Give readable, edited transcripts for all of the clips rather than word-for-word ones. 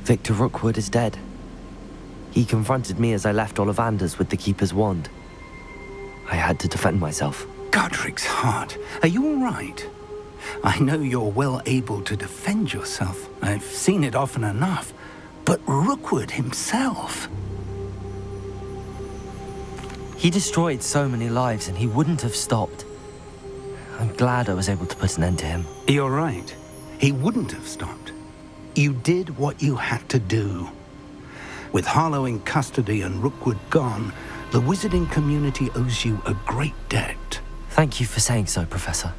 Victor Rookwood is dead. He confronted me as I left Ollivander's with the Keeper's wand. I had to defend myself. Godric's heart. Are you all right? I know you're well able to defend yourself. I've seen it often enough. But Rookwood himself... He destroyed so many lives and he wouldn't have stopped. I'm glad I was able to put an end to him. You're right. He wouldn't have stopped. You did what you had to do. With Harlow in custody and Rookwood gone, the wizarding community owes you a great debt. Thank you for saying so, Professor.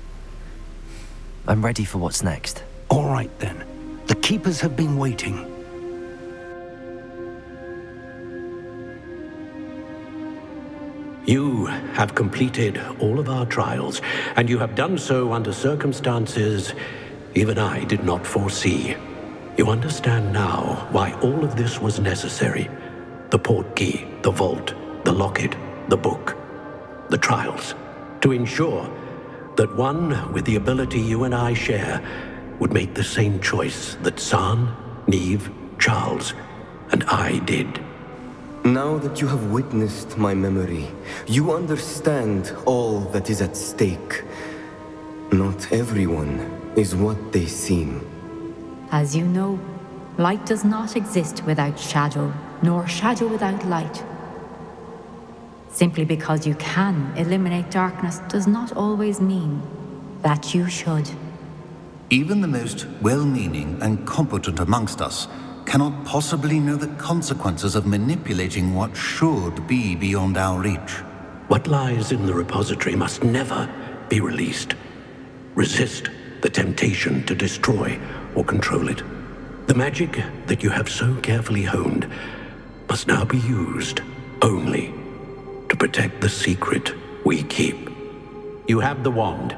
I'm ready for what's next. All right, then. The Keepers have been waiting. You have completed all of our trials, and you have done so under circumstances even I did not foresee. You understand now why all of this was necessary. The portkey, the vault, the locket, the book, the trials. To ensure that one with the ability you and I share would make the same choice that San, Neve, Charles, and I did. Now that you have witnessed my memory, you understand all that is at stake. Not everyone is what they seem. As you know, light does not exist without shadow, nor shadow without light. Simply because you can eliminate darkness does not always mean that you should. Even the most well-meaning and competent amongst us cannot possibly know the consequences of manipulating what should be beyond our reach. What lies in the repository must never be released. Resist the temptation to destroy or control it. The magic that you have so carefully honed must now be used only to protect the secret we keep. You have the wand.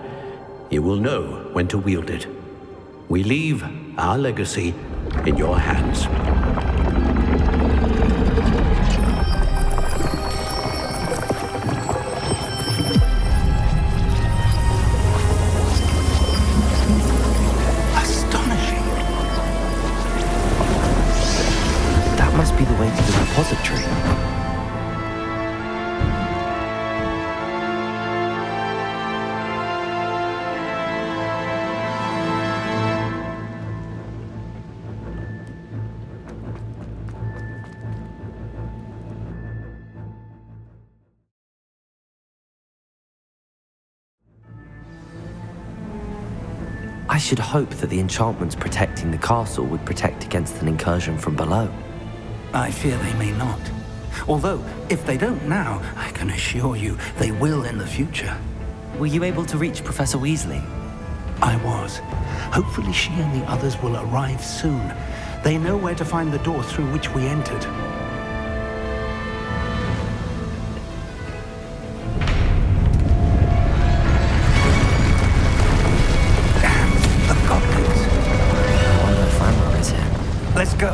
You will know when to wield it. We leave our legacy in your hands. Astonishing. That must be the way to the repository. I should hope that the enchantments protecting the castle would protect against an incursion from below. I fear they may not. Although, if they don't now, I can assure you they will in the future. Were you able to reach Professor Weasley? I was. Hopefully she and the others will arrive soon. They know where to find the door through which we entered. Let's go.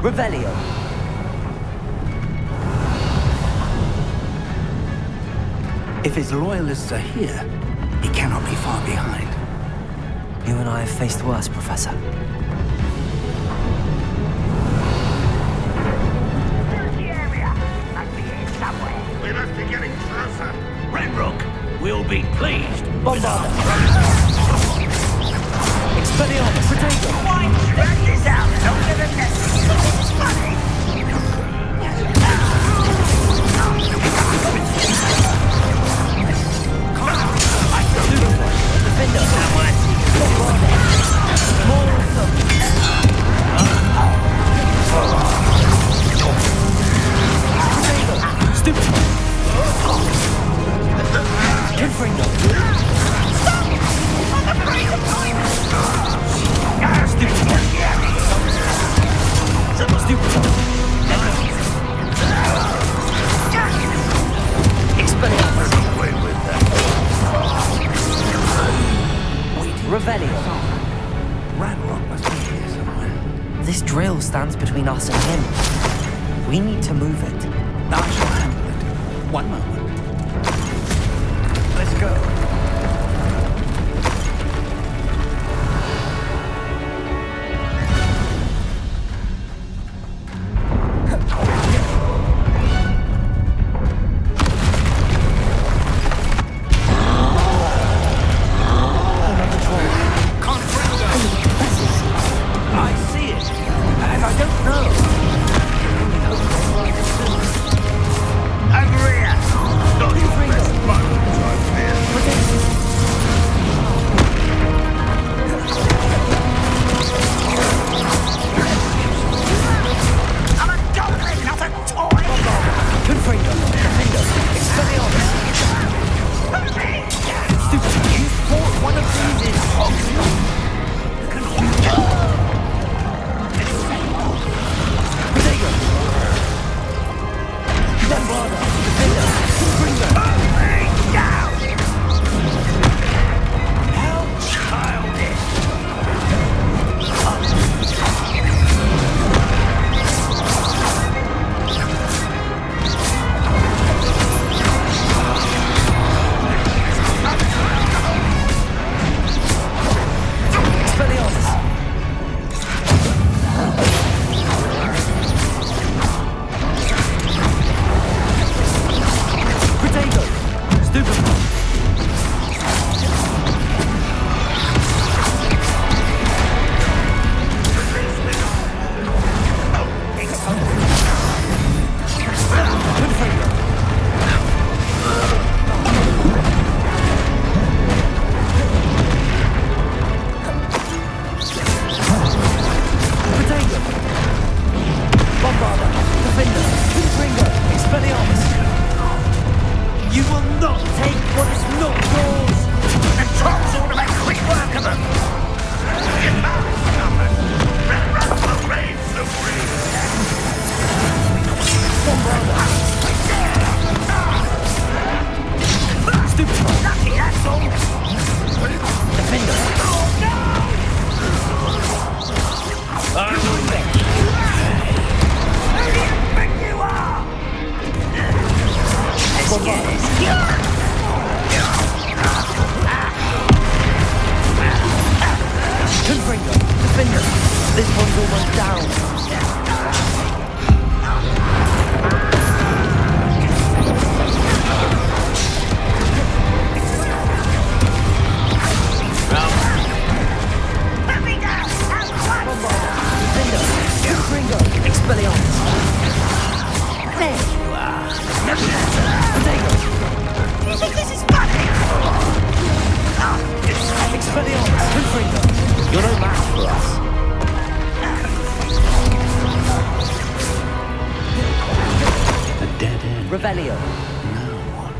Revelio. If his loyalists are here, he cannot be far behind. You and I have faced worse, Professor. Search the area. Must be here somewhere. We must be getting closer. Ranrok will be pleased. Bombard. Expelliarmus, Protego! Back this out. Don't give it this. Money. Defender! More of them! Protego! Stupid! Confringo! Revelio. Ranrok must be here somewhere. This drill stands between us and him. We need to move it. I shall handle it. One moment. Let's go. Defender! This one's almost down. Put me down! Defender! Gringo! Expelliarmus! There you are! Potato! You think this is funny? Expelliarmus! Gringo! You're no match for us. A dead end. Revelio. Now what?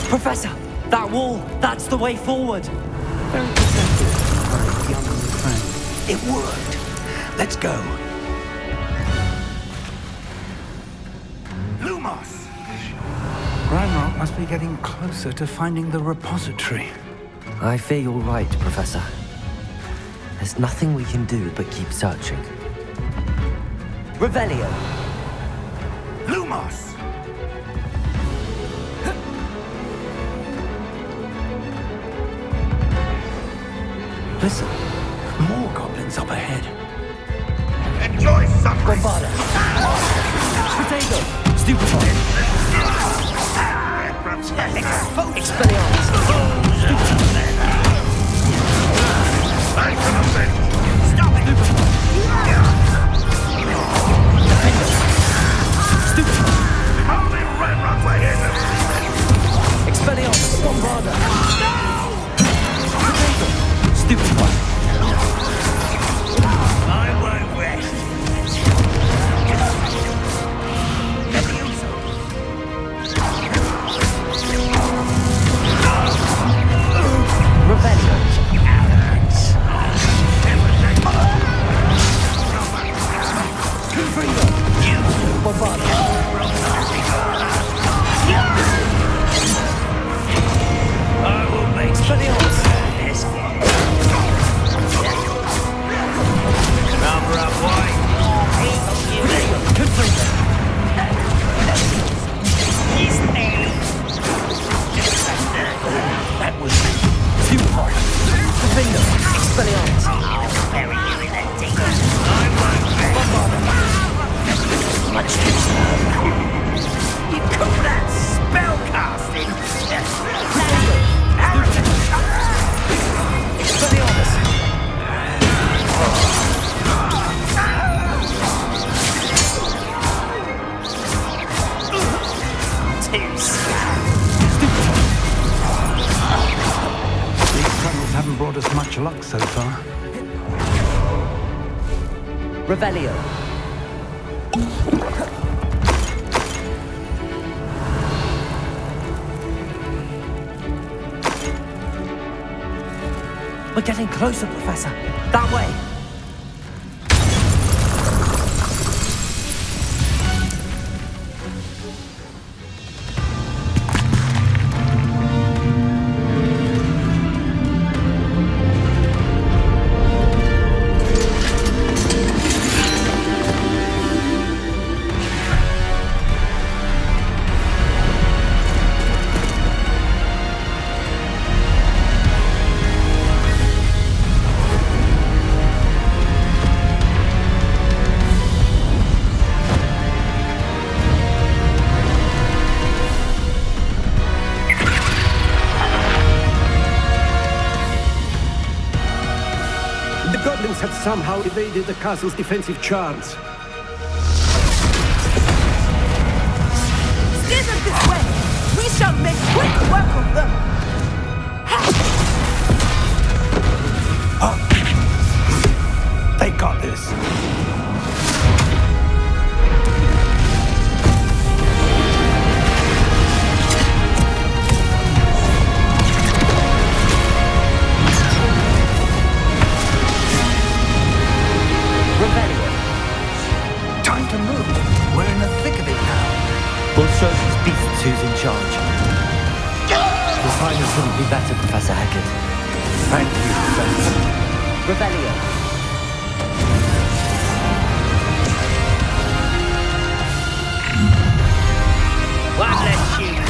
Professor! That wall! That's the way forward! Very perceptive, my young friend. It worked. Let's go. Lumos! Ranrok must be getting closer to finding the repository. I fear you're right, Professor. There's nothing we can do but keep searching. Revelio! Lumos! Listen, more goblins up ahead. Enjoy suffering! Bombarda! Potato! Stupefy! Expelliarmus! Stop it! Stupefy! How many Ranrok were here? Expelliarmus! Bombarda! Potato! Stupefy! I won't rest. Revelio! Bombarda! I will make Expelliarmus! number up white. He's nearly. That was Stupefy! Defender! Expelliarmus! I'll bury you in a deep. I won't rest. Much too slow. You call that spell casting? Expelliarmus! Too slow. These tunnels haven't brought us much luck so far. Revelio! We're getting closer, Professor. That way. The goblins have somehow evaded the castle's defensive charms. Steer them this way! We shall make quick work of them! They got this. Time to move. We're in the thick of it now. We'll show these beasts who's in charge. Your timing couldn't be better, Professor Heckert. Thank you, Professor. Revelio. One less human.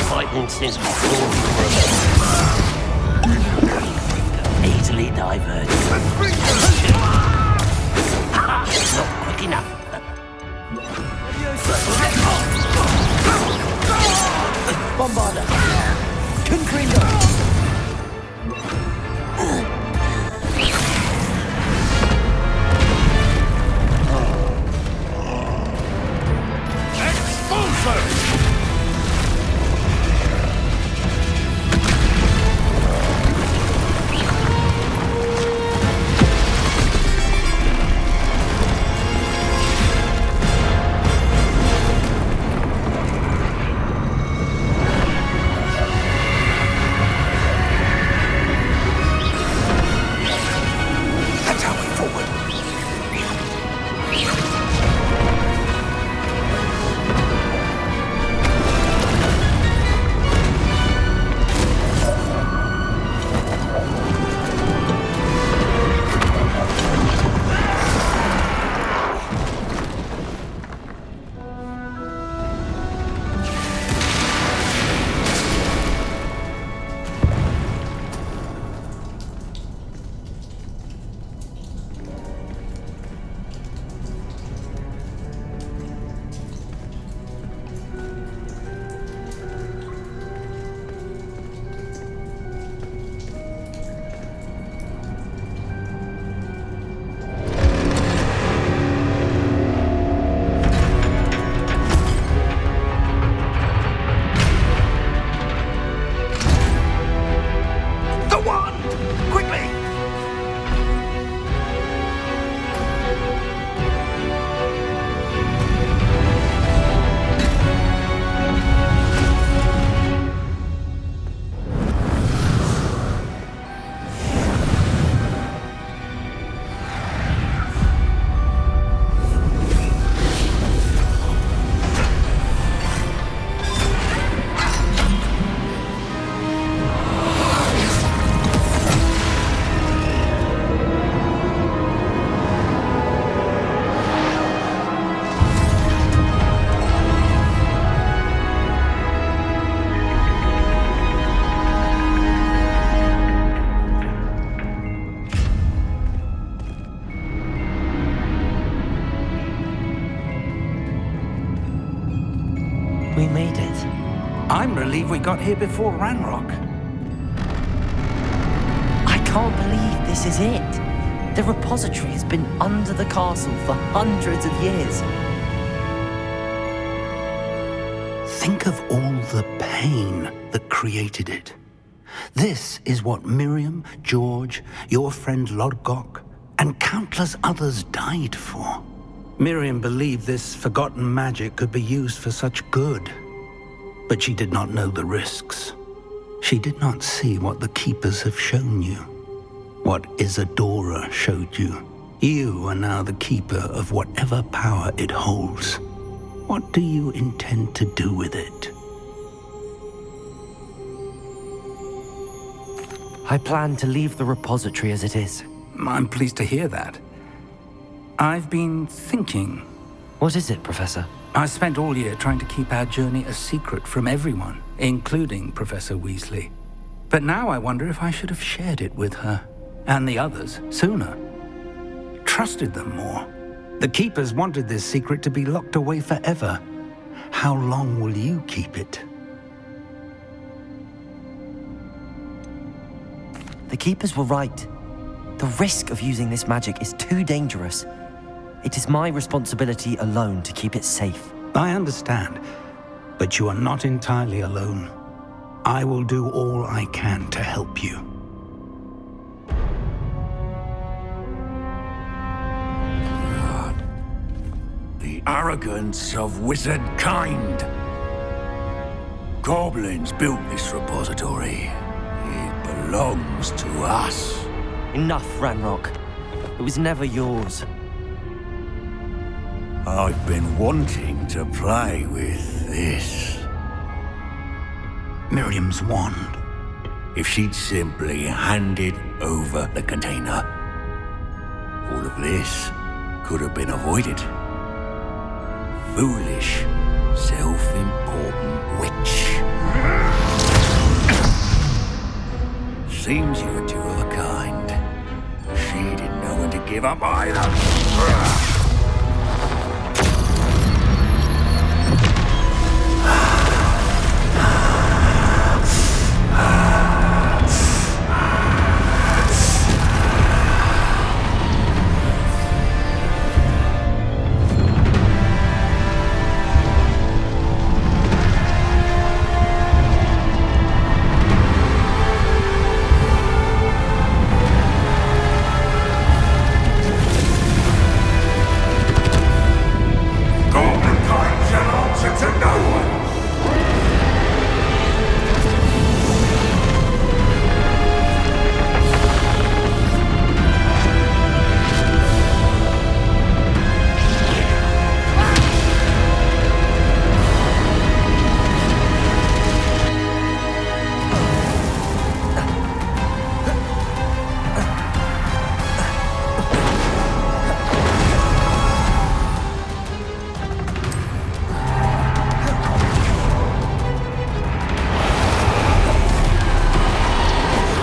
fighting since before we were easily diverted. Not quick enough. Bombarder! Concreto! We made it. I'm relieved we got here before Ranrok. I can't believe this is it. The repository has been under the castle for hundreds of years. Think of all the pain that created it. This is what Miriam, George, your friend Lodgok, and countless others died for. Miriam believed this forgotten magic could be used for such good, but she did not know the risks. She did not see what the Keepers have shown you, what Isadora showed you. You are now the Keeper of whatever power it holds. What do you intend to do with it? I plan to leave the repository as it is. I'm pleased to hear that. I've been thinking. What is it, Professor? I spent all year trying to keep our journey a secret from everyone, including Professor Weasley. But now I wonder if I should have shared it with her, and the others, sooner. Trusted them more. The Keepers wanted this secret to be locked away forever. How long will you keep it? The Keepers were right. The risk of using this magic is too dangerous. It is my responsibility alone to keep it safe. I understand, but you are not entirely alone. I will do all I can to help you. The arrogance of wizard kind. Goblins built this repository. It belongs to us. Enough, Ranrok. It was never yours. I've been wanting to play with this. Miriam's wand. If she'd simply handed over the container, all of this could have been avoided. Foolish, self-important witch. Seems you were two of a kind. She didn't know when to give up either.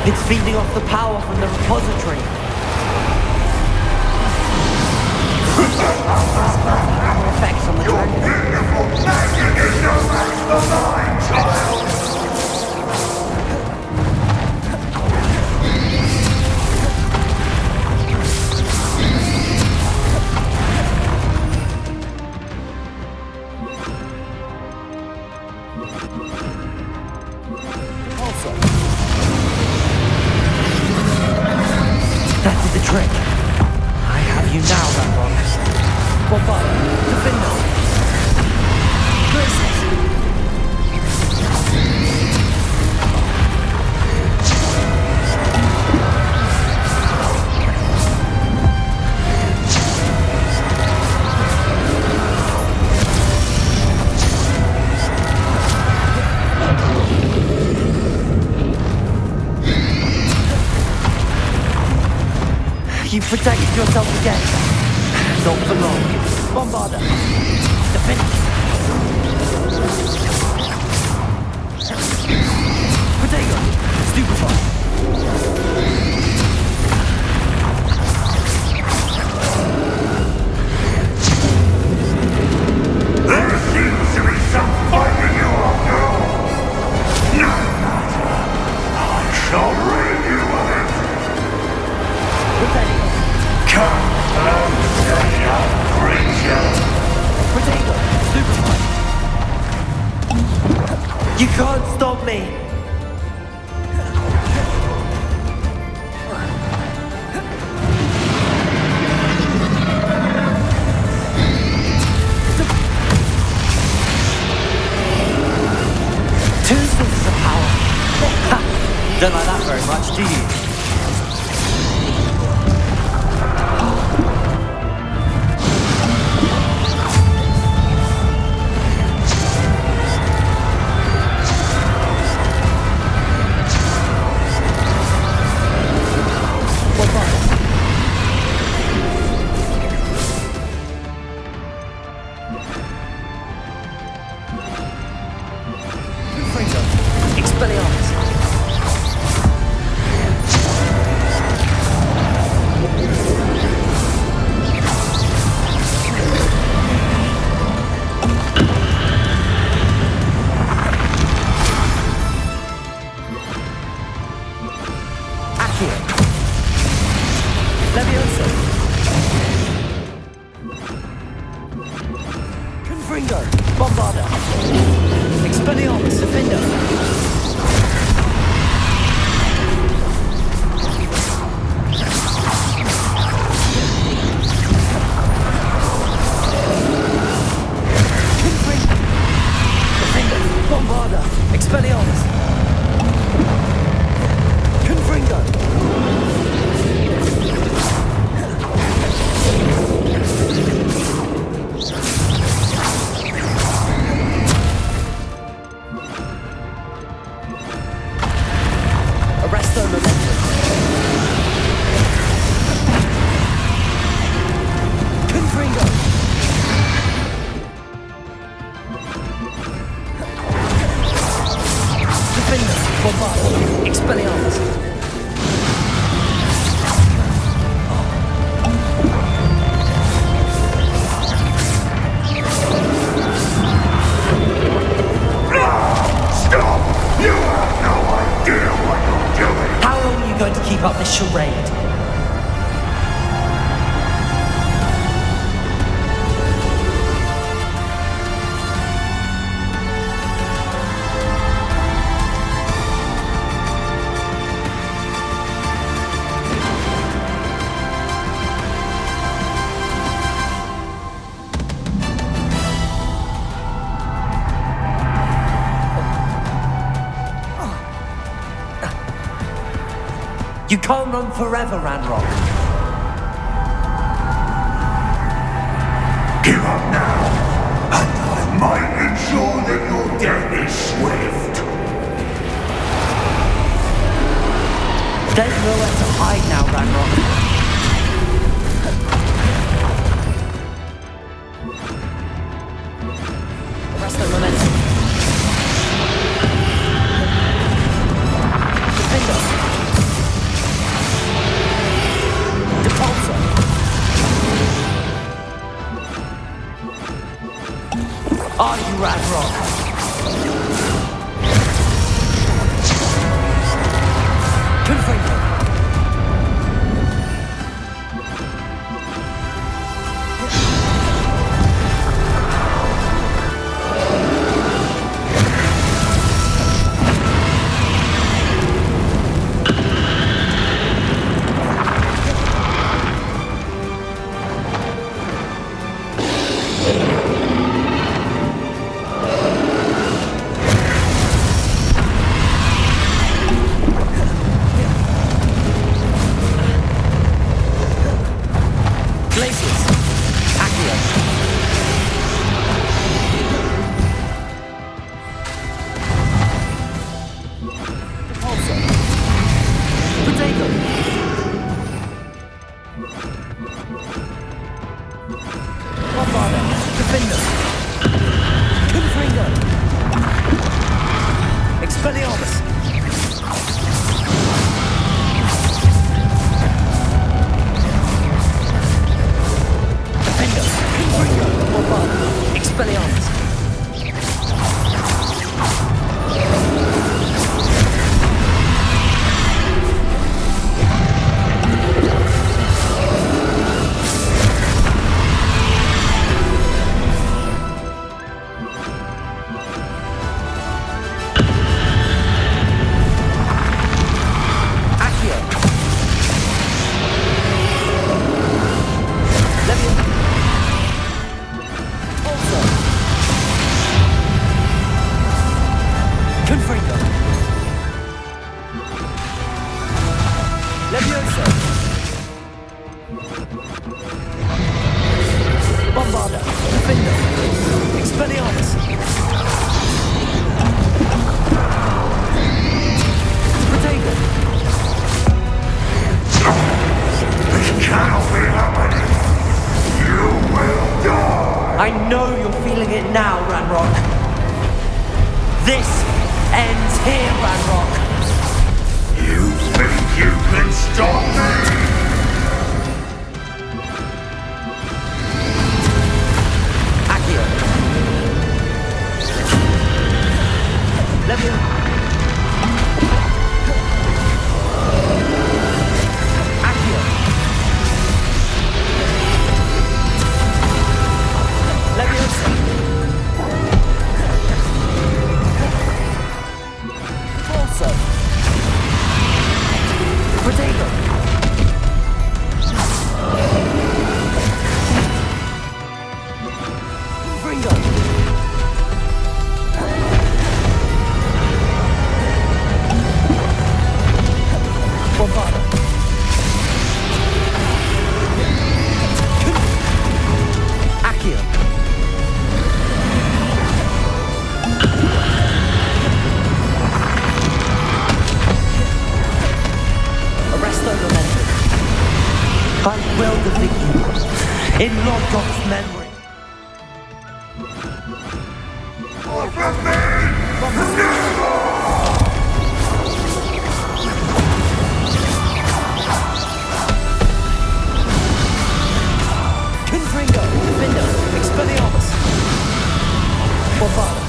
It's feeding off the power from the repository. More effects on the dragon. That did the trick. I have you now, Ranrok. Bombard, defender. Graces. You protected yourself again. Not for long. Bombarder. Defend. Potato. Stupefy. There seems to be some fight in you after all. No matter. I shall rid you of it. Potato. Come closer, young creature. Potato. Stupefy. You can't stop me. Two sources of power. Ha! Don't like that very much, do you? keep up this charade. You can't run forever, Ranrok. Give up now, and I might ensure that your death is swift. There's nowhere to hide now, Ranrok. Arrest the momentum. Defender. Are you Ranrok? Confringo. I know you're feeling it now, Ranrok. This ends here, Ranrok. You think you can stop me? Akio. Levio. Akio. Leviosa. Torso. Potato. Bringo. Bombarda. Akio. Arresto momentum. I will defeat you in Logos memory. Confringo, Defender, Expelliarmus. Bombarda.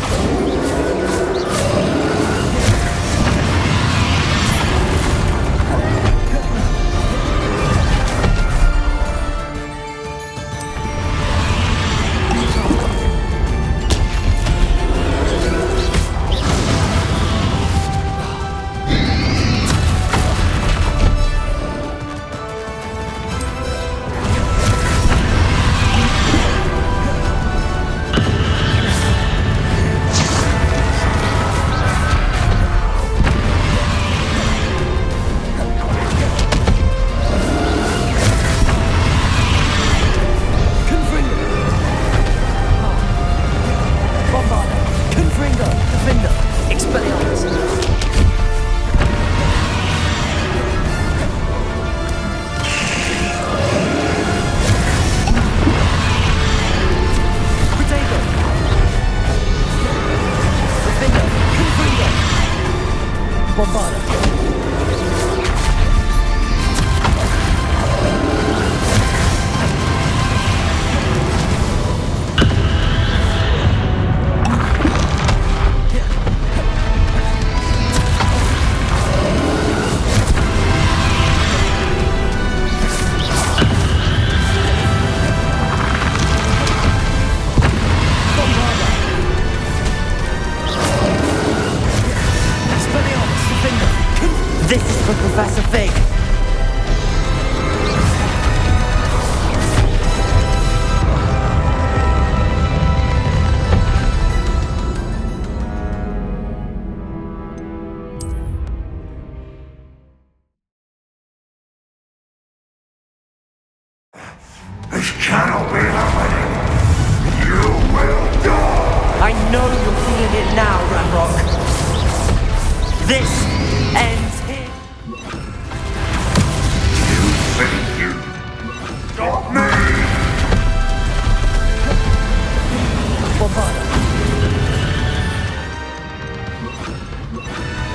This is for Professor Fig. This cannot be happening. You will die. I know you're feeling it now, Ranrok. This ends here. You think you stop me? Bombarda.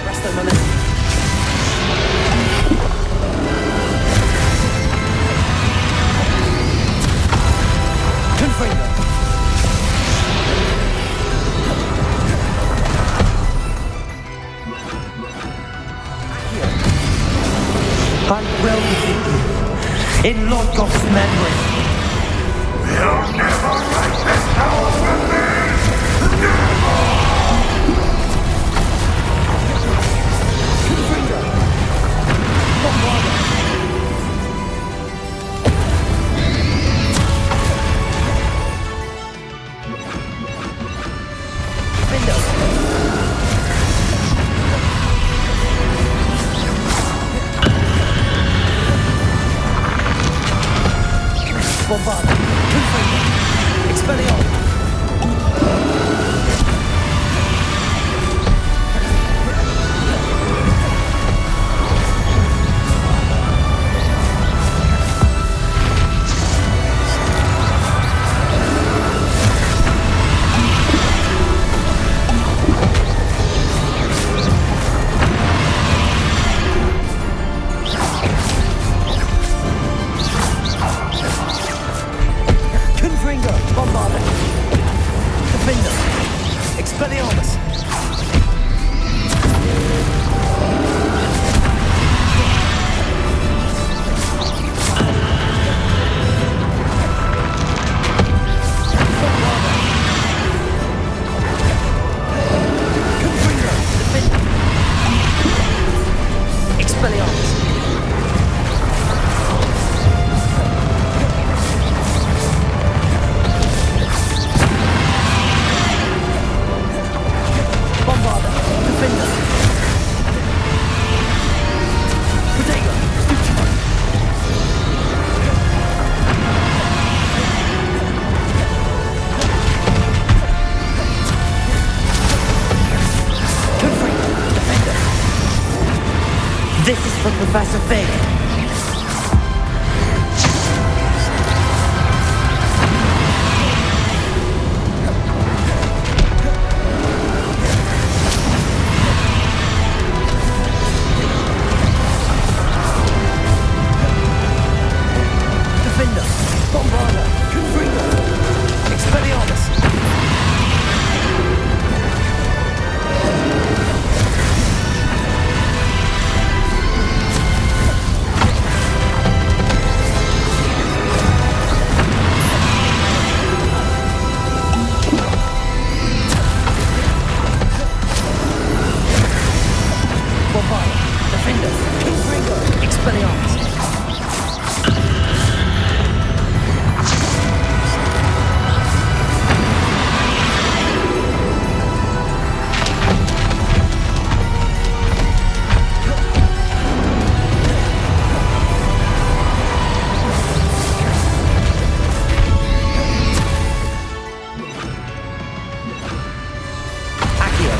Resto momentum. Confringo. I will defeat you in Lord Goth's memory. You'll never write this power with me! Never! Confringo. Bombarda. Window. Bombarda. Confringo. Expelliarmus. Confringo. Bombarda. Defender. Expelliarmus. Confringo. Defender. Expelliarmus. Bombarda. Defender. Protego. Utama. Confringo. Defender. This is for Professor Fig. Defender. Bombarda. Confringo. Expelliarmus. Bombarda. Defender. Confringo. Expelliarmus. Accio.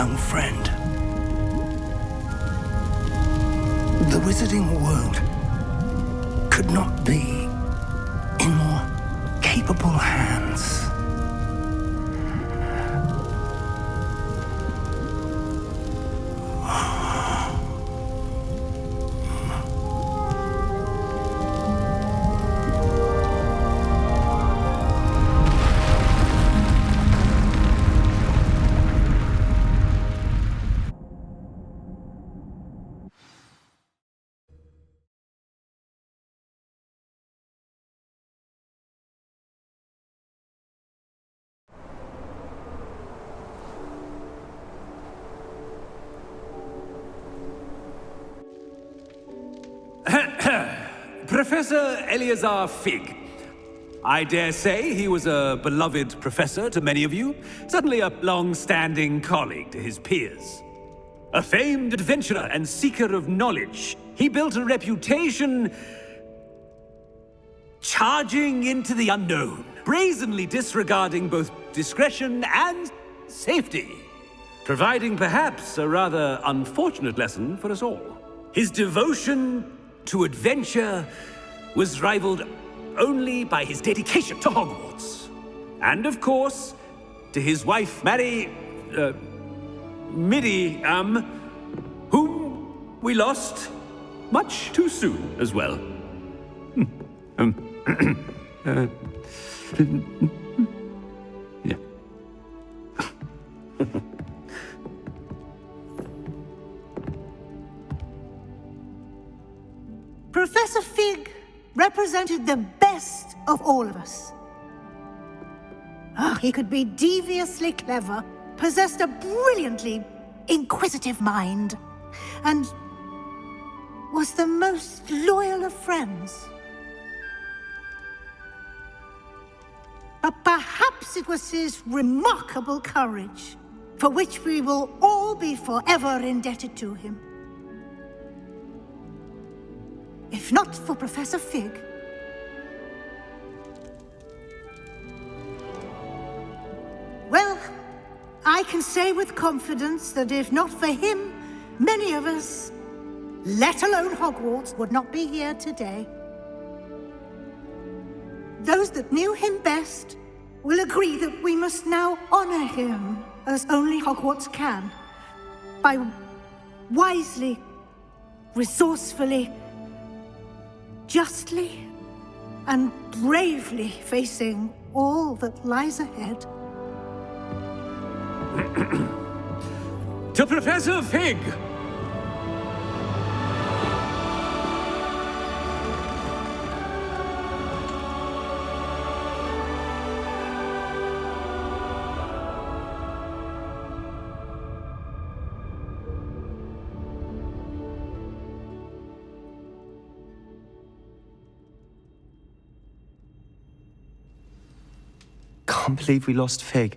young friend. The wizarding world could not be in more capable hands. Professor Eleazar Fig. I dare say he was a beloved professor to many of you, certainly a long-standing colleague to his peers. A famed adventurer and seeker of knowledge, he built a reputation charging into the unknown, brazenly disregarding both discretion and safety, providing perhaps a rather unfortunate lesson for us all. His devotion to adventure was rivaled only by his dedication to Hogwarts. And of course, to his wife, Midi, whom we lost much too soon as well. Yeah. Professor Fig represented the best of all of us. He could be deviously clever, possessed a brilliantly inquisitive mind, and was the most loyal of friends. But perhaps it was his remarkable courage, for which we will all be forever indebted to him. If not for Professor Fig, well, I can say with confidence that if not for him, many of us, let alone Hogwarts, would not be here today. Those that knew him best will agree that we must now honor him as only Hogwarts can, by wisely, resourcefully, justly and bravely facing all that lies ahead. To Professor Fig! Can't believe we lost Fig.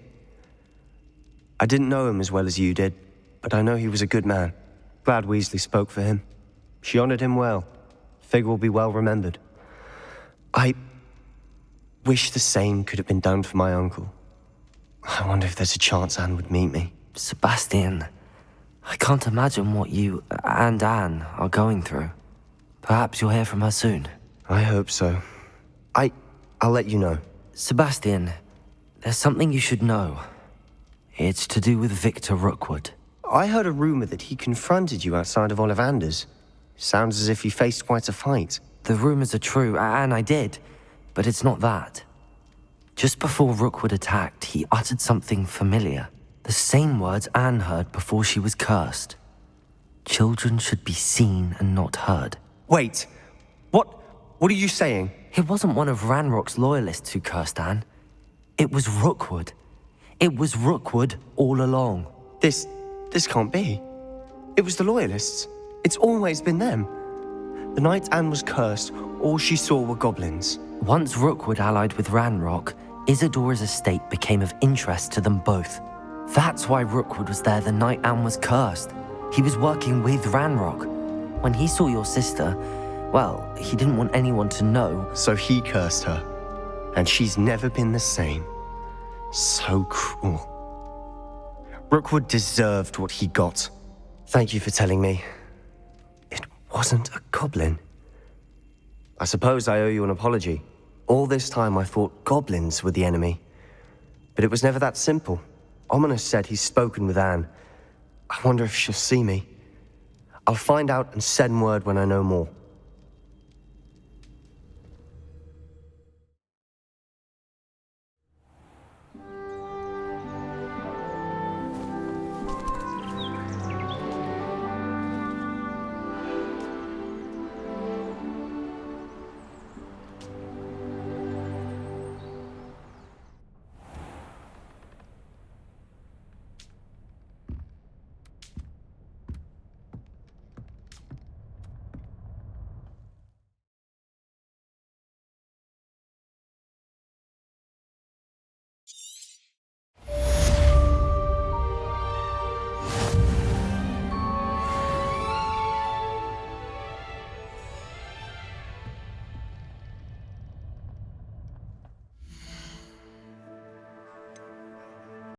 I didn't know him as well as you did, but I know he was a good man. Glad Weasley spoke for him. She honored him well. Fig will be well remembered. I wish the same could have been done for my uncle. I wonder if there's a chance Anne would meet me. Sebastian, I can't imagine what you and Anne are going through. Perhaps you'll hear from her soon. I hope so. I'll let you know. Sebastian, there's something you should know. It's to do with Victor Rookwood. I heard a rumor that he confronted you outside of Ollivander's. Sounds as if he faced quite a fight. The rumors are true, and I did, but it's not that. Just before Rookwood attacked, he uttered something familiar. The same words Anne heard before she was cursed. Children should be seen and not heard. Wait, what are you saying? It wasn't one of Ranrock's loyalists who cursed Anne. It was Rookwood. It was Rookwood all along. This can't be. It was the Loyalists. It's always been them. The night Anne was cursed, all she saw were goblins. Once Rookwood allied with Ranrock, Isadora's estate became of interest to them both. That's why Rookwood was there the night Anne was cursed. He was working with Ranrock. When he saw your sister, well, he didn't want anyone to know. So he cursed her. And she's never been the same. So cruel. Rookwood deserved what he got. Thank you for telling me. It wasn't a goblin. I suppose I owe you an apology. All this time I thought goblins were the enemy. But it was never that simple. Ominous said he's spoken with Anne. I wonder if she'll see me. I'll find out and send word when I know more.